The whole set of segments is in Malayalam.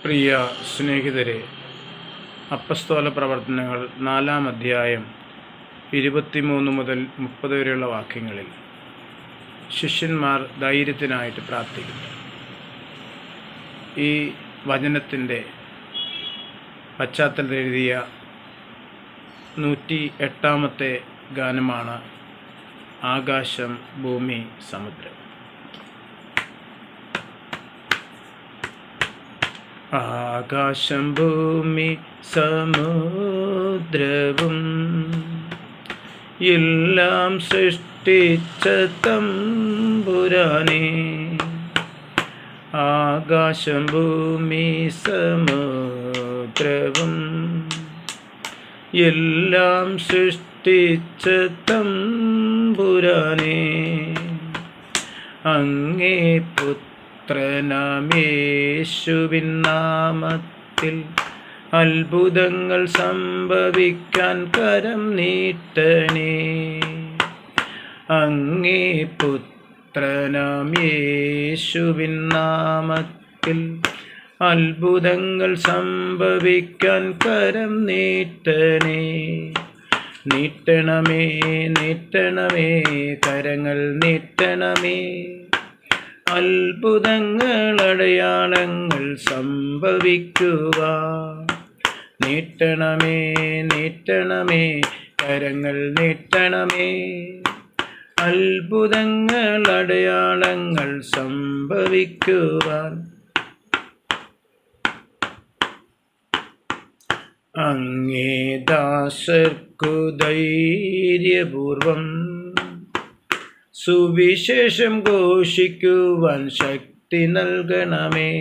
പ്രിയ സ്നേഹിതരെ, അപ്പസ്തോല പ്രവർത്തനങ്ങൾ 4-ാം അധ്യായം 23 മുതൽ 30 വരെയുള്ള വാക്യങ്ങളിൽ ശിഷ്യന്മാർ ധൈര്യത്തിനായിട്ട് പ്രാർത്ഥിക്കുന്നു. ഈ വചനത്തിൻ്റെ പശ്ചാത്തലത്തിൽ എഴുതിയ 108-ാമത്തെ ഗാനമാണ് ആകാശം ഭൂമി സമുദ്രം. ആകാശം ഭൂമി സമുദ്രവും എല്ലാം സൃഷ്ടിച്ച തമ്പുരാനേ. ആകാശം ഭൂമി സമുദ്രവും എല്ലാം സൃഷ്ടിച്ച തമ്പുരാനേ. അങ്ങേ പുത്രനാമേശുവിൻ നാമത്തിൽ അത്ഭുതങ്ങൾ സംഭവിക്കാൻ കരം നീട്ടണേ. അങ്ങേ പുത്രനാമേശുവിൻ നാമത്തിൽ അത്ഭുതങ്ങൾ സംഭവിക്കാൻ കരം നീട്ടണേ. നീട്ടണമേ നീട്ടണമേ കരങ്ങൾ നീട്ടണമേ. അത്ഭുതങ്ങൾ അടയാളങ്ങൾ സംഭവിക്കുവാൻ നീട്ടണമേ നീട്ടണമേ കരങ്ങൾ നീട്ടണമേ. അത്ഭുതങ്ങൾ അടയാളങ്ങൾ സംഭവിക്കുവാൻ അങ്ങേ ദാസർക്കു ധൈര്യപൂർവം സുവിശേഷം ഘോഷിക്കുവാൻ ശക്തി നൽകണമേ.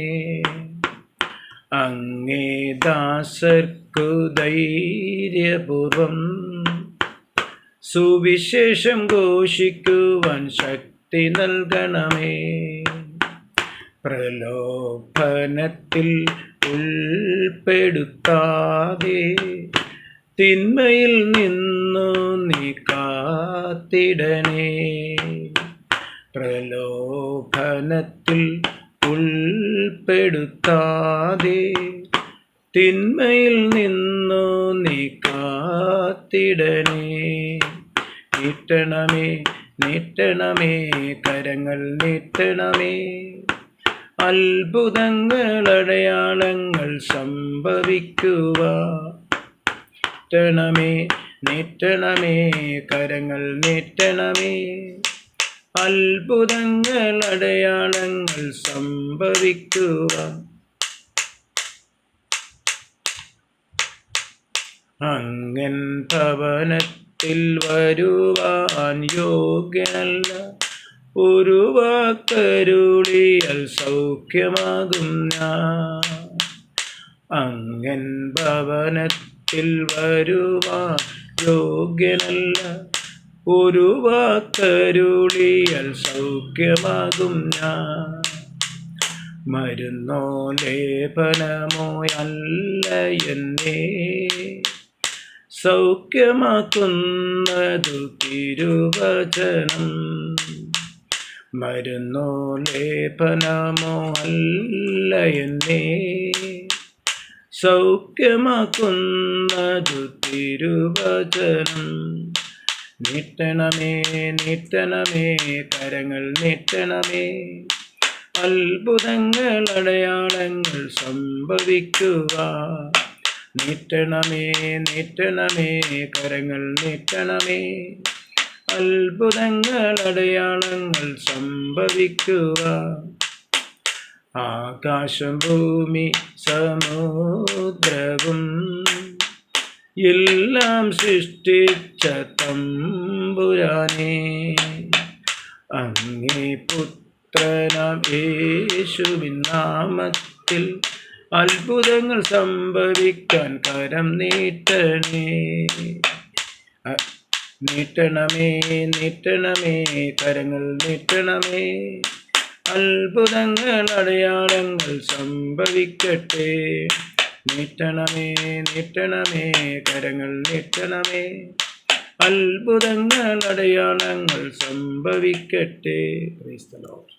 അങ്ങേ ദാസർക്കു ധൈര്യപൂർവം സുവിശേഷം ഘോഷിക്കുവാൻ ശക്തി നൽകണമേ. പ്രലോഭനത്തിൽ ഉൾപ്പെടുത്താതെ തിന്മയിൽ നിന്നു നീ കാത്തിടണേ. പ്രലോഭനത്തിൽ ഉൾപ്പെടുത്താതെ തിന്മയിൽ നിന്നു നീ കാത്തിടണേ. നീട്ടണമേ നീട്ടണമേ കരങ്ങൾ നീട്ടണമേ. അത്ഭുതങ്ങൾ അടയാളങ്ങൾ സംഭവിക്കുവാൻ നീട്ടണമേ നീട്ടണമേ കരങ്ങൾ നീട്ടണമേ. അത്ഭുതങ്ങൾ അടയാളങ്ങൾ സംഭവിക്കുവാൻ അങ്ങൻ ഭവനത്തിൽ വരുവാൻ യോഗ്യനല്ല. ഒരു വാക്കരുളിയാൽ സൗഖ്യമാകും ഞാൻ. അങ്ങൻ ഭവനത്തിൽ വരുവാൻ യോഗ്യനല്ല. ഒരു വാക്കരുളിയാൽ സൗഖ്യമാകും ഞാൻ. മരുന്നോ ലേപനമോ അല്ല എന്നെ സൗഖ്യമാക്കുന്നതു തിരുവചനം. മരുന്നോ ലേപനമോ അല്ല എന്നെ സൗഖ്യമാക്കുന്നതു തിരുവചനം. നീട്ടണമേ നീട്ടണമേ കരങ്ങൾ നീട്ടണമേ. അത്ഭുതങ്ങൾ അടയാളങ്ങൾ സംഭവിക്കുവാൻ നീട്ടണമേ നീട്ടണമേ കരങ്ങൾ നീട്ടണമേ. അത്ഭുതങ്ങൾ അടയാളങ്ങൾ സംഭവിക്കുവാൻ ആകാശം ഭൂമി സമുദ്രവും എല്ലാം സൃഷ്ടിച്ച തമ്പുരാനേ. അങ്ങേ പുത്രനാം യേശുവിൻ നാമത്തിൽ അത്ഭുതങ്ങൾ സംഭവിക്കാൻ കരം നീട്ടണേ. നീട്ടണമേ നീട്ടണമേ കരങ്ങൾ നീട്ടണമേ. അത്ഭുതങ്ങൾ അടയാളങ്ങൾ സംഭവിക്കട്ടെ. നീട്ടണമേ നീട്ടണമേ കരങ്ങൾ നീട്ടണമേ. അത്ഭുതങ്ങൾ അടയാളങ്ങൾ സംഭവിക്കട്ടെ. Praise the Lord.